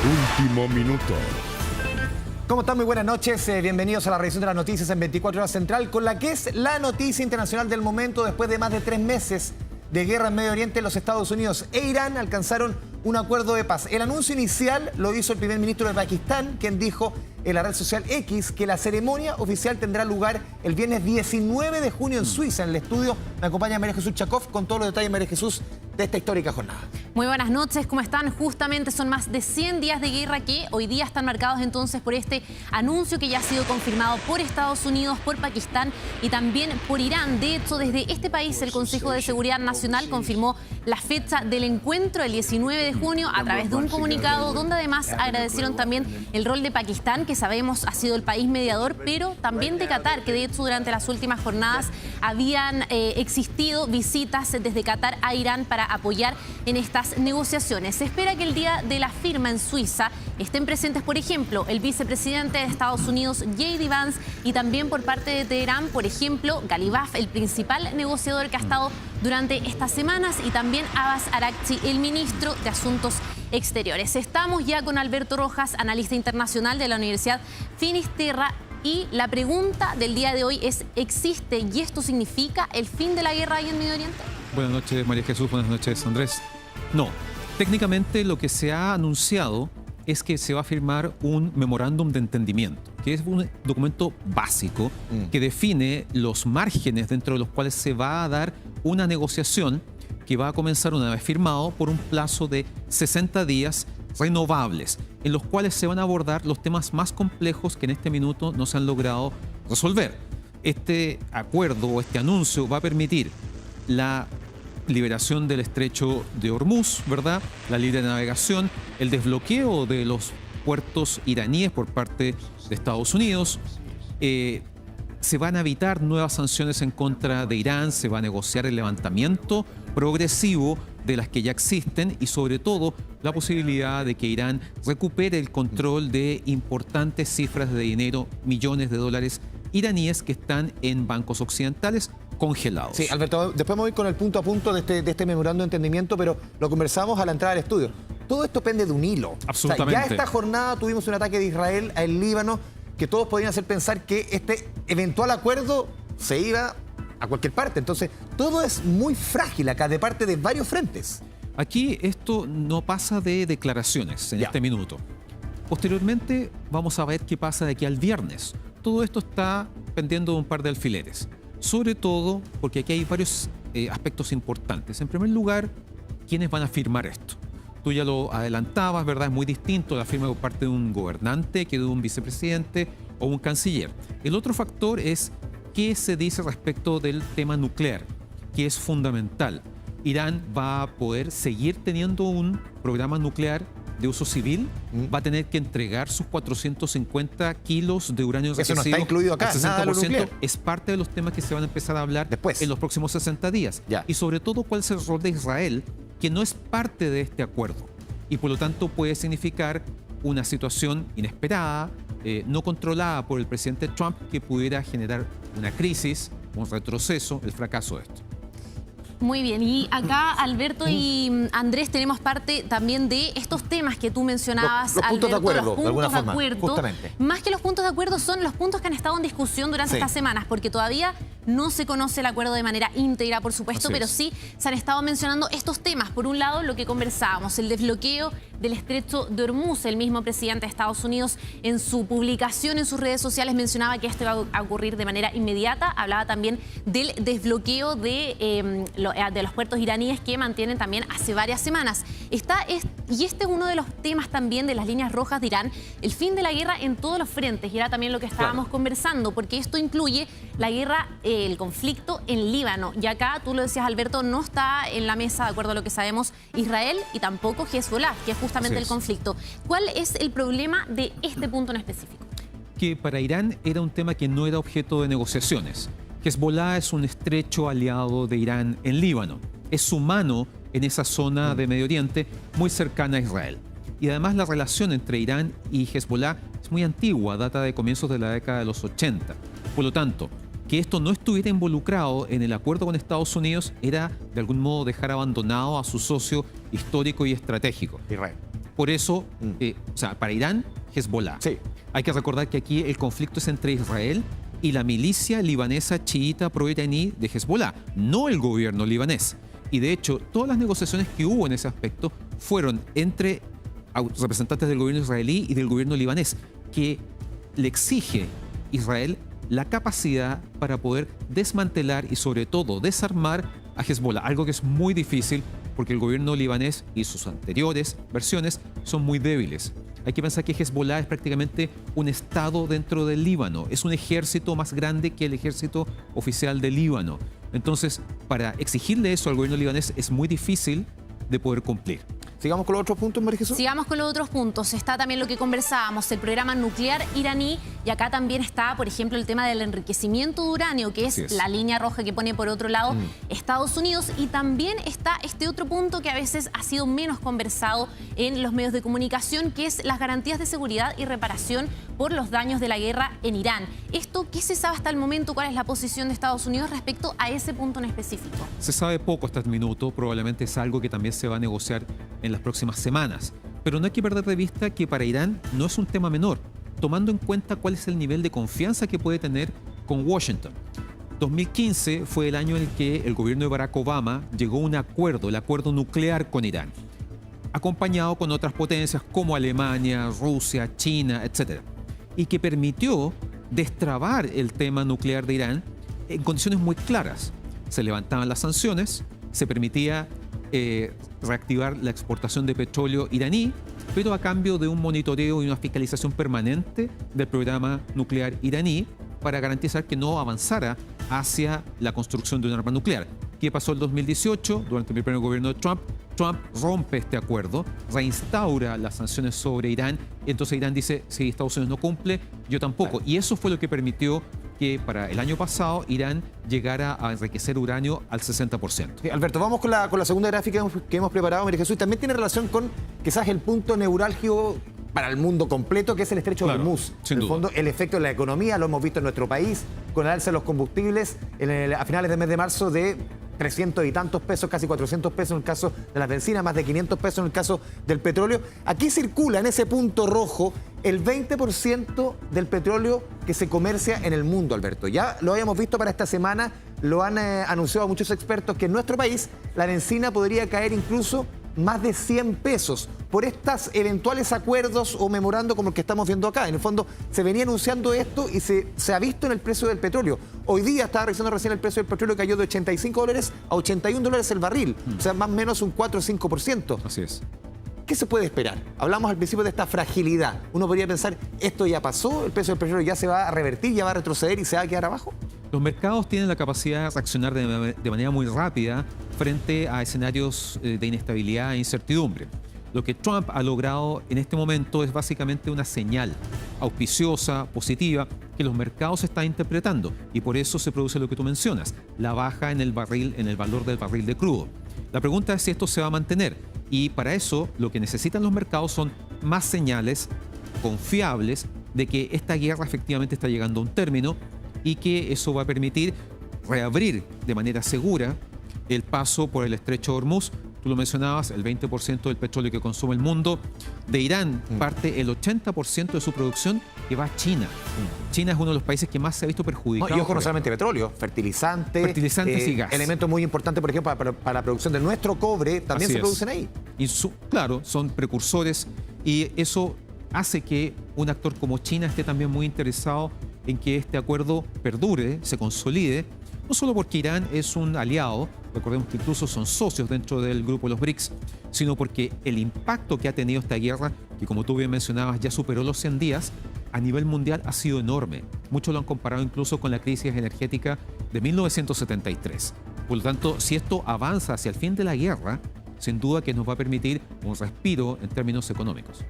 Último minuto. ¿Cómo están? Muy buenas noches. Bienvenidos a la revisión de las noticias en 24 Horas Central, con la que es la noticia internacional del momento. Después de más de 3 meses de guerra en Medio Oriente, los Estados Unidos e Irán alcanzaron un acuerdo de paz. El anuncio inicial lo hizo el primer ministro de Pakistán, quien dijo en la red social X que la ceremonia oficial tendrá lugar el viernes 19 de junio en Suiza. En el estudio me acompaña María Jesús Chakov con todos los detalles, María Jesús, de esta histórica jornada. Muy buenas noches, ¿cómo están? Justamente son más de 100 días de guerra que hoy día están marcados entonces por este anuncio que ya ha sido confirmado por Estados Unidos, por Pakistán y también por Irán. De hecho, desde este país el Consejo de Seguridad Nacional confirmó la fecha del encuentro, el 19 de junio, a través de un comunicado donde además agradecieron también el rol de Pakistán, que sabemos ha sido el país mediador, pero también de Qatar, que de hecho durante las últimas jornadas habían existido visitas desde Qatar a Irán para apoyar en estas negociaciones. Se espera que el día de la firma en Suiza estén presentes, por ejemplo, el vicepresidente de Estados Unidos, J.D. Vance, y también por parte de Teherán, por ejemplo, Ghalibaf, el principal negociador que ha estado durante estas semanas, y también Abbas Araghchi, el ministro de Asuntos Exteriores. Estamos ya con Alberto Rojas, analista internacional de la Universidad Finisterra, y la pregunta del día de hoy es: ¿existe y esto significa el fin de la guerra ahí en Medio Oriente? Buenas noches, María Jesús. Buenas noches, Andrés. No, técnicamente lo que se ha anunciado es que se va a firmar un memorándum de entendimiento, que es un documento básico que define los márgenes dentro de los cuales se va a dar una negociación que va a comenzar una vez firmado por un plazo de 60 días renovables, en los cuales se van a abordar los temas más complejos que en este minuto no se han logrado resolver. Este acuerdo o este anuncio va a permitir la liberación del estrecho de Hormuz, ¿verdad? La libre navegación, el desbloqueo de los puertos iraníes por parte de Estados Unidos. Se van a evitar nuevas sanciones en contra de Irán, se va a negociar el levantamiento progresivo de las que ya existen y sobre todo la posibilidad de que Irán recupere el control de importantes cifras de dinero, millones de dólares iraníes que están en bancos occidentales congelados. Sí, Alberto, después me voy con el punto a punto de este memorándum de entendimiento, pero lo conversamos a la entrada del estudio. Todo esto pende de un hilo. Absolutamente. O sea, ya esta jornada tuvimos un ataque de Israel al Líbano que todos podían hacer pensar que este eventual acuerdo se iba a cualquier parte. Entonces, todo es muy frágil acá de parte de varios frentes. Aquí esto no pasa de declaraciones en este minuto. Posteriormente vamos a ver qué pasa de aquí al viernes. Todo esto está pendiendo de un par de alfileres. Sobre todo porque aquí hay varios aspectos importantes. En primer lugar, ¿quiénes van a firmar esto? Tú ya lo adelantabas, ¿verdad? Es muy distinto la firma por parte de un gobernante que de un vicepresidente o un canciller. El otro factor es qué se dice respecto del tema nuclear, que es fundamental. Irán va a poder seguir teniendo un programa nuclear de uso civil, va a tener que entregar sus 450 kilos de uranio enriquecido. Eso no está incluido acá, el 60% nada de lo nuclear. es parte de los temas que se van a empezar a hablar después, en los próximos 60 días. Y sobre todo, cuál es el rol de Israel, que no es parte de este acuerdo. Y por lo tanto puede significar una situación inesperada, no controlada por el presidente Trump, que pudiera generar una crisis, un retroceso, el fracaso de esto. Muy bien, y acá Alberto y Andrés tenemos parte también de estos temas que tú mencionabas, los puntos Alberto, de acuerdo, de alguna forma, acuerdo. justamente. Más que los puntos de acuerdo son los puntos que han estado en discusión durante estas semanas, porque todavía no se conoce el acuerdo de manera íntegra, por supuesto, pero sí se han estado mencionando estos temas. Por un lado, lo que conversábamos, el desbloqueo del estrecho de Hormuz. El mismo presidente de Estados Unidos en su publicación en sus redes sociales mencionaba que esto iba a ocurrir de manera inmediata. Hablaba también del desbloqueo de los puertos iraníes que mantienen también hace varias semanas. Y este es uno de los temas también de las líneas rojas de Irán, el fin de la guerra en todos los frentes. Y era también lo que estábamos conversando, porque esto incluye la guerra, el conflicto en Líbano. Y acá, tú lo decías, Alberto, no está en la mesa, de acuerdo a lo que sabemos, Israel y tampoco Hezbollah, que es justamente el conflicto. ¿Cuál es el problema de este punto en específico? Que para Irán era un tema que no era objeto de negociaciones. Hezbollah es un estrecho aliado de Irán en Líbano. Es su mano en esa zona de Medio Oriente muy cercana a Israel. Y además la relación entre Irán y Hezbollah es muy antigua, data de comienzos de la década de los 80. Por lo tanto, que esto no estuviera involucrado en el acuerdo con Estados Unidos era de algún modo dejar abandonado a su socio histórico y estratégico. Israel. Por eso, o sea, para Irán, Hezbollah. Sí. Hay que recordar que aquí el conflicto es entre Israel y la milicia libanesa chiita pro-iraní de Hezbollah, no el gobierno libanés. Y de hecho, todas las negociaciones que hubo en ese aspecto fueron entre representantes del gobierno israelí y del gobierno libanés, que le exige a Israel la capacidad para poder desmantelar y sobre todo desarmar a Hezbollah, algo que es muy difícil porque el gobierno libanés y sus anteriores versiones son muy débiles. Hay que pensar que Hezbollah es prácticamente un estado dentro del Líbano, es un ejército más grande que el ejército oficial del Líbano. Entonces, para exigirle eso al gobierno libanés es muy difícil de poder cumplir. Sigamos con los otros puntos, María Jesús. Sigamos con los otros puntos. Está también lo que conversábamos, el programa nuclear iraní, y acá también está, por ejemplo, el tema del enriquecimiento de uranio, que es la línea roja que pone por otro lado Estados Unidos, y también está este otro punto que a veces ha sido menos conversado en los medios de comunicación, que es las garantías de seguridad y reparación por los daños de la guerra en Irán. Esto, ¿qué se sabe hasta el momento? ¿Cuál es la posición de Estados Unidos respecto a ese punto en específico? Se sabe poco hasta el minuto, probablemente es algo que también se va a negociar en las próximas semanas. Pero no hay que perder de vista que para Irán no es un tema menor, tomando en cuenta cuál es el nivel de confianza que puede tener con Washington. 2015 fue el año en el que el gobierno de Barack Obama llegó a un acuerdo, el acuerdo nuclear con Irán, acompañado con otras potencias como Alemania, Rusia, China, etc. Y que permitió destrabar el tema nuclear de Irán en condiciones muy claras. Se levantaban las sanciones, se permitía reactivar la exportación de petróleo iraní, pero a cambio de un monitoreo y una fiscalización permanente del programa nuclear iraní para garantizar que no avanzara hacia la construcción de un arma nuclear. ¿Qué pasó en 2018? Durante el primer gobierno de Trump, Trump rompe este acuerdo, reinstaura las sanciones sobre Irán, y entonces Irán dice, si Estados Unidos no cumple, yo tampoco. Y eso fue lo que permitió que para el año pasado Irán llegara a enriquecer uranio al 60%. Sí, Alberto, vamos con la segunda gráfica que hemos preparado, María Jesús. También tiene relación con quizás el punto neurálgico para el mundo completo, que es el estrecho de Hormuz. En el fondo, el efecto en la economía lo hemos visto en nuestro país, con el alza de los combustibles a finales del mes de marzo de 300 y tantos pesos, casi 400 pesos en el caso de las bencinas, más de 500 pesos en el caso del petróleo. Aquí circula en ese punto rojo el 20% del petróleo que se comercia en el mundo, Alberto. Ya lo habíamos visto para esta semana, lo han anunciado muchos expertos, que en nuestro país la bencina podría caer incluso más de 100 pesos por estos eventuales acuerdos o memorando como el que estamos viendo acá. En el fondo se venía anunciando esto y se ha visto en el precio del petróleo. Hoy día estaba revisando recién el precio del petróleo, cayó de $85 a $81 el barril, o sea, más o menos un 4 o 5%. Así es. ¿Qué se puede esperar? Hablamos al principio de esta fragilidad. Uno podría pensar, ¿esto ya pasó? ¿El precio del petróleo ya se va a revertir, ya va a retroceder y se va a quedar abajo? Los mercados tienen la capacidad de reaccionar de manera muy rápida frente a escenarios de inestabilidad e incertidumbre. Lo que Trump ha logrado en este momento es básicamente una señal auspiciosa, positiva, que los mercados están interpretando, y por eso se produce lo que tú mencionas, la baja en el valor del barril de crudo. La pregunta es si esto se va a mantener, y para eso lo que necesitan los mercados son más señales confiables de que esta guerra efectivamente está llegando a un término y que eso va a permitir reabrir de manera segura el paso por el estrecho de Hormuz. Tú lo mencionabas, el 20% del petróleo que consume el mundo. De Irán parte el 80% de su producción que va a China. China es uno de los países que más se ha visto perjudicado. Y ojo, no solamente petróleo, fertilizantes y gas. Elementos muy importantes, por ejemplo, para la producción de nuestro cobre, también Así se es. producen ahí. Y claro, son precursores, y eso hace que un actor como China esté también muy interesado en que este acuerdo perdure, se consolide, no solo porque Irán es un aliado, recordemos que incluso son socios dentro del grupo de los BRICS, sino porque el impacto que ha tenido esta guerra, que como tú bien mencionabas ya superó los 100 días, a nivel mundial ha sido enorme. Muchos lo han comparado incluso con la crisis energética de 1973. Por lo tanto, si esto avanza hacia el fin de la guerra, sin duda que nos va a permitir un respiro en términos económicos.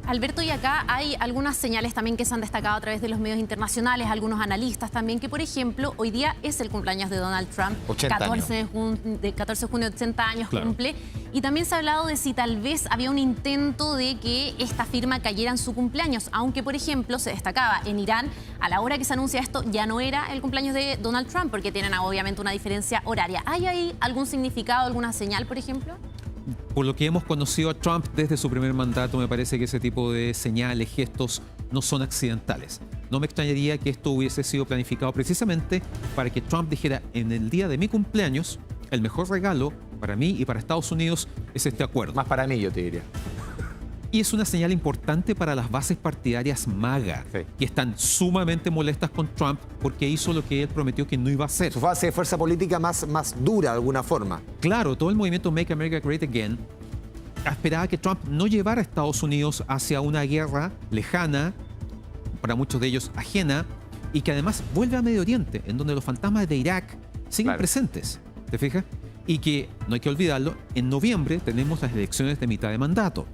Alberto, y acá hay algunas señales también que se han destacado a través de los medios internacionales, algunos analistas también, que por ejemplo, hoy día es el cumpleaños de Donald Trump, 14 de junio, 80 años Claro. cumple, y también se ha hablado de si tal vez había un intento de que esta firma cayera en su cumpleaños, aunque por ejemplo se destacaba en Irán, a la hora que se anuncia esto ya no era el cumpleaños de Donald Trump, porque tienen obviamente una diferencia horaria. ¿Hay ahí algún significado, alguna señal, por ejemplo? por lo que hemos conocido a Trump desde su primer mandato, me parece que ese tipo de señales, gestos, no son accidentales. No me extrañaría que esto hubiese sido planificado precisamente para que Trump dijera: en el día de mi cumpleaños, el mejor regalo para mí y para Estados Unidos es este acuerdo. Más para mí, yo te diría. Y es una señal importante para las bases partidarias MAGA, Sí. que están sumamente molestas con Trump porque hizo lo que él prometió que no iba a hacer. Su base de fuerza política más dura, de alguna forma. Claro, todo el movimiento Make America Great Again esperaba que Trump no llevara a Estados Unidos hacia una guerra lejana, para muchos de ellos ajena, y que además vuelve a Medio Oriente, en donde los fantasmas de Irak siguen Claro. presentes, ¿te fijas? Y que, no hay que olvidarlo, en noviembre tenemos las elecciones de mitad de mandato.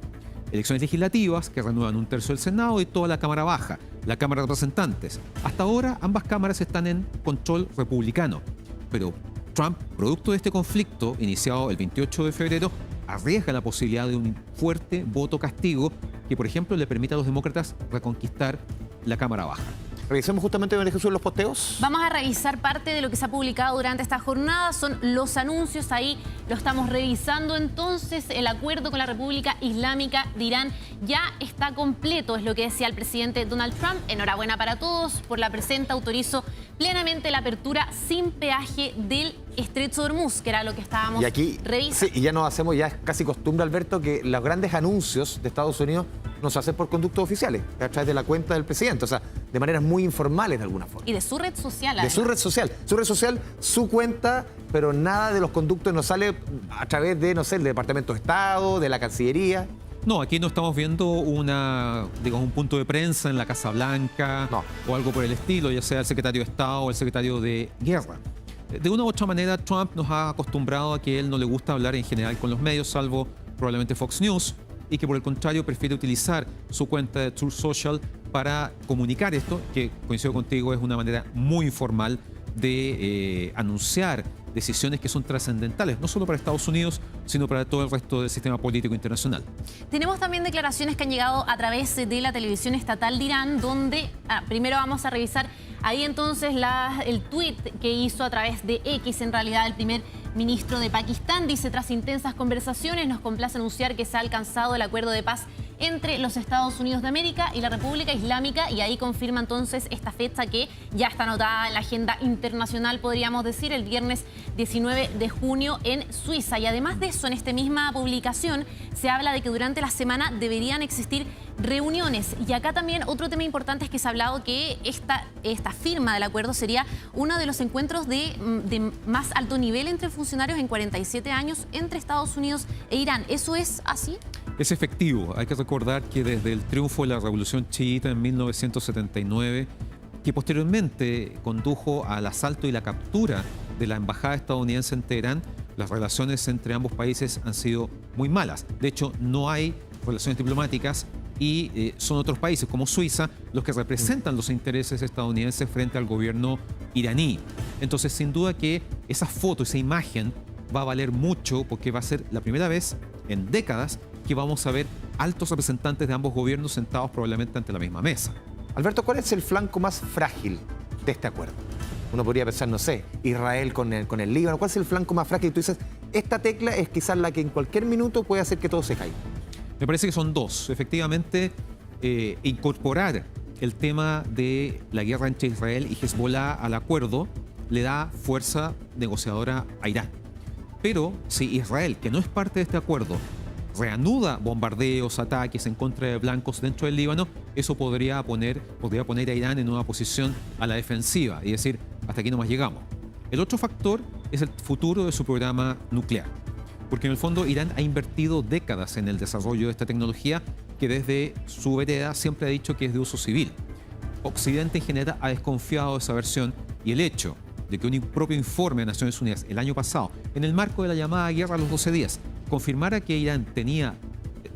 Elecciones legislativas que renuevan un tercio del Senado y toda la Cámara Baja, la Cámara de Representantes. Hasta ahora ambas cámaras están en control republicano, pero Trump, producto de este conflicto iniciado el 28 de febrero, arriesga la posibilidad de un fuerte voto castigo que, por ejemplo, le permita a los demócratas reconquistar la Cámara Baja. Revisemos justamente, María Jesús, los posteos. Vamos a revisar parte de lo que se ha publicado durante esta jornada, son los anuncios, ahí lo estamos revisando. Entonces, el acuerdo con la República Islámica de Irán ya está completo, es lo que decía el presidente Donald Trump. Enhorabuena para todos, por la presente autorizo plenamente la apertura sin peaje del Estrecho de Hormuz, que era lo que estábamos Y aquí, revisando. sí, y ya nos hacemos, ya es casi costumbre, Alberto, que los grandes anuncios de Estados Unidos nos hacen por conductos oficiales, a través de la cuenta del presidente, o sea, de maneras muy informales de alguna forma. Y de su red social, De su red social. Su red social, su cuenta, pero nada de los conductos nos sale a través de, no sé, el Departamento de Estado, de la Cancillería. No, aquí no estamos viendo un punto de prensa en la Casa Blanca No. o algo por el estilo, ya sea el secretario de Estado o el secretario de Guerra. De una u otra manera, Trump nos ha acostumbrado a que él no le gusta hablar en general con los medios, salvo probablemente Fox News, y que por el contrario prefiere utilizar su cuenta de Truth Social para comunicar esto, que coincido contigo, es una manera muy informal de anunciar decisiones que son trascendentales, no solo para Estados Unidos, sino para todo el resto del sistema político internacional. Tenemos también declaraciones que han llegado a través de la televisión estatal de Irán, donde primero vamos a revisar ahí entonces el tuit que hizo a través de X, en realidad el primer ministro de Pakistán. Dice: tras intensas conversaciones, nos complace anunciar que se ha alcanzado el acuerdo de paz entre los Estados Unidos de América y la República Islámica, y ahí confirma entonces esta fecha que ya está anotada en la agenda internacional, podríamos decir, el viernes 19 de junio en Suiza. Y además de eso, en esta misma publicación se habla de que durante la semana deberían existir reuniones. Y acá también otro tema importante es que se ha hablado que esta firma del acuerdo sería uno de los encuentros de más alto nivel entre funcionarios en 47 años entre Estados Unidos e Irán. ¿Eso es así? Es efectivo. Hay que recordar que desde el triunfo de la Revolución Chiita en 1979, que posteriormente condujo al asalto y la captura de la embajada estadounidense en Teherán, las relaciones entre ambos países han sido muy malas. De hecho, no hay relaciones diplomáticas y son otros países como Suiza los que representan los intereses estadounidenses frente al gobierno iraní. Entonces, sin duda que esa foto, esa imagen va a valer mucho, porque va a ser la primera vez en décadas que vamos a ver altos representantes de ambos gobiernos sentados probablemente ante la misma mesa. Alberto, ¿cuál es el flanco más frágil de este acuerdo? Uno podría pensar, no sé, Israel con el Líbano. ¿Cuál es el flanco más frágil? Y tú dices, esta tecla es quizás la que en cualquier minuto puede hacer que todo se caiga. Me parece que son dos. Efectivamente, incorporar el tema de la guerra entre Israel y Hezbollah al acuerdo le da fuerza negociadora a Irán. Pero si Israel, que no es parte de este acuerdo, reanuda bombardeos, ataques en contra de blancos dentro del Líbano, eso podría poner a Irán en una posición a la defensiva y decir, hasta aquí nomás llegamos. El otro factor es el futuro de su programa nuclear, porque en el fondo Irán ha invertido décadas en el desarrollo de esta tecnología que desde su vereda siempre ha dicho que es de uso civil. Occidente en general ha desconfiado de esa versión, y el hecho de que un propio informe de Naciones Unidas el año pasado, en el marco de la llamada guerra a los 12 días, confirmara que Irán tenía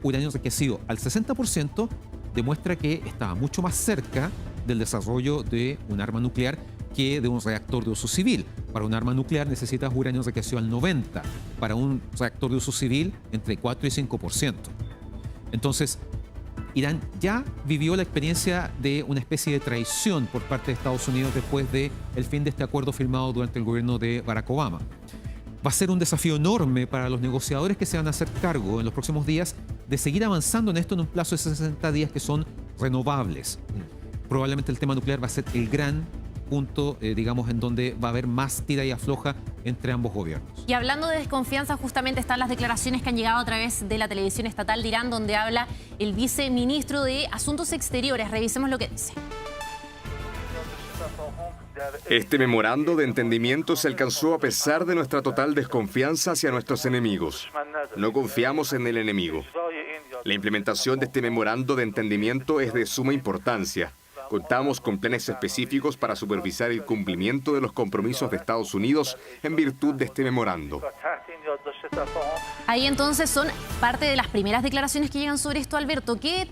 uranio enriquecido al 60%, demuestra que estaba mucho más cerca del desarrollo de un arma nuclear que de un reactor de uso civil. Para un arma nuclear necesitas uranio enriquecido al 90%, para un reactor de uso civil entre 4 y 5%. Entonces, Irán ya vivió la experiencia de una especie de traición por parte de Estados Unidos después del fin de este acuerdo firmado durante el gobierno de Barack Obama. Va a ser un desafío enorme para los negociadores que se van a hacer cargo en los próximos días de seguir avanzando en esto en un plazo de 60 días que son renovables. Probablemente el tema nuclear va a ser el gran punto, digamos, en donde va a haber más tira y afloja entre ambos gobiernos. Y hablando de desconfianza, justamente están las declaraciones que han llegado a través de la televisión estatal de Irán, donde habla el viceministro de Asuntos Exteriores. Revisemos lo que dice. Este memorando de entendimiento se alcanzó a pesar de nuestra total desconfianza hacia nuestros enemigos. No confiamos en el enemigo. La implementación de este memorando de entendimiento es de suma importancia. Contamos con planes específicos para supervisar el cumplimiento de los compromisos de Estados Unidos en virtud de este memorando. Ahí entonces son parte de las primeras declaraciones que llegan sobre esto, Alberto. ¿Qué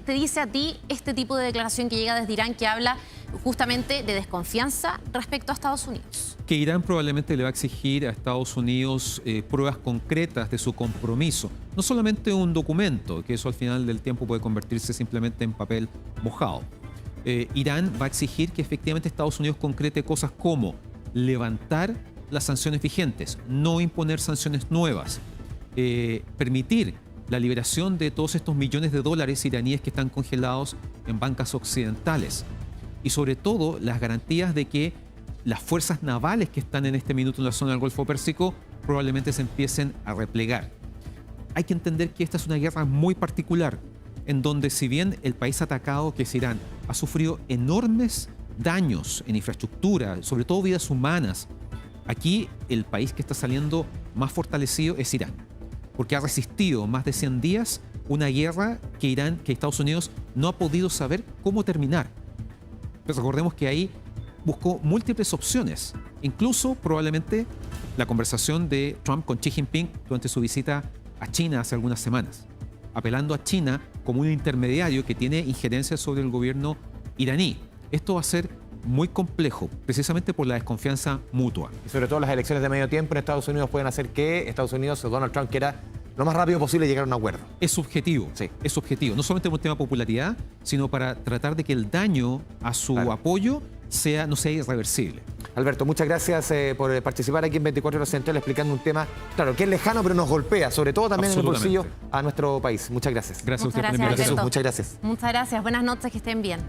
te dice a ti este tipo de declaración que llega desde Irán, que habla justamente de desconfianza respecto a Estados Unidos? Que Irán probablemente le va a exigir a Estados Unidos pruebas concretas de su compromiso. No solamente un documento, que eso al final del tiempo puede convertirse simplemente en papel mojado. Irán va a exigir que efectivamente Estados Unidos concrete cosas como levantar las sanciones vigentes, no imponer sanciones nuevas, permitir la liberación de todos estos millones de dólares iraníes que están congelados en bancas occidentales y sobre todo las garantías de que las fuerzas navales que están en este minuto en la zona del Golfo Pérsico probablemente se empiecen a replegar. Hay que entender que esta es una guerra muy particular, en donde si bien el país atacado, que es Irán, ha sufrido enormes daños en infraestructura, sobre todo vidas humanas, aquí el país que está saliendo más fortalecido es Irán, porque ha resistido más de 100 días una guerra que Estados Unidos no ha podido saber cómo terminar. Pero recordemos que ahí buscó múltiples opciones, incluso probablemente la conversación de Trump con Xi Jinping durante su visita a China hace algunas semanas, apelando a China como un intermediario que tiene injerencia sobre el gobierno iraní. Esto va a ser muy complejo, precisamente por la desconfianza mutua. Y sobre todo las elecciones de medio tiempo en Estados Unidos pueden hacer que Estados Unidos o Donald Trump quiera lo más rápido posible llegar a un acuerdo. Es subjetivo, sí. Es subjetivo, no solamente por un tema de popularidad, sino para tratar de que el daño a su apoyo no sea irreversible. Alberto, muchas gracias por participar aquí en 24 Horas Central explicando un tema, claro, que es lejano pero nos golpea, sobre todo también en el bolsillo a nuestro país. Muchas gracias. Gracias a usted por la Muchas gracias, invitación. Alberto. Muchas gracias. Muchas gracias. Buenas noches, que estén bien.